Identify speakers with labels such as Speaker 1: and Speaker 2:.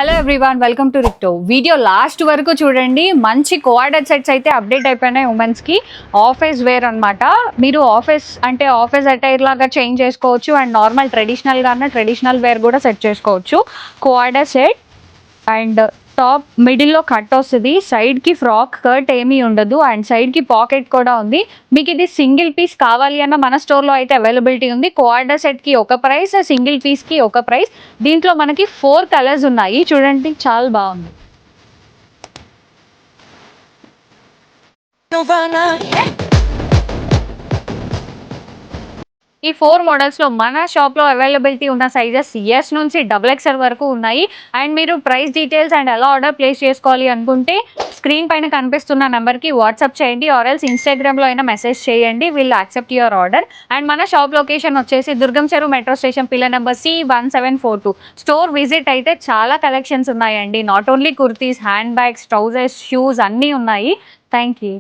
Speaker 1: Hello everyone, welcome to రిక్టో. Video last వరకు చూడండి. మంచి కోఆర్డినేట్ సెట్స్ అయితే అప్డేట్ అయిపోయినాయి ఉమెన్స్కి. ఆఫీస్ వేర్ అనమాట. మీరు ఆఫీస్ అటైర్ లాగా చేంజ్ చేసుకోవచ్చు అండ్ నార్మల్ ట్రెడిషనల్ వేర్ కూడా సెట్ చేసుకోవచ్చు. కోఆర్డినేట్ సెట్ అండ్ టాప్ మిడిల్లో కట్ వస్తుంది. సైడ్కి ఫ్రాక్ కట్ ఏమీ ఉండదు అండ్ సైడ్కి పాకెట్ కూడా ఉంది. మీకు ఇది సింగిల్ పీస్ కావాలి అన్న మన స్టోర్లో అయితే అవైలబిలిటీ ఉంది. కోఆర్డినేట్ సెట్కి ఒక ప్రైస్, సింగిల్ పీస్కి ఒక ప్రైస్. దీంట్లో మనకి 4 కలర్స్ ఉన్నాయి. చూడండి, చాలా బాగుంది. ఈ 4 మోడల్స్లో మన షాప్లో అవైలబిలిటీ ఉన్న సైజెస్ ఎస్ నుంచి XXL వరకు ఉన్నాయి. అండ్ మీరు ప్రైస్ డీటెయిల్స్ అండ్ ఎలా ఆర్డర్ ప్లేస్ చేసుకోవాలి అనుకుంటే స్క్రీన్ పైన కనిపిస్తున్న నెంబర్కి వాట్సాప్ చేయండి, ఆర్ఎల్స్ ఇన్స్టాగ్రామ్లో అయినా మెసేజ్ చేయండి. Will accept your order. And మన షాప్ లొకేషన్ వచ్చేసి దుర్గం చెరువు metro station, pillar number C1742. Store visit అయితే చాలా కలెక్షన్స్ ఉన్నాయండి. Not only kurtis, hand bags, trousers, shoes అన్నీ ఉన్నాయి. Thank you.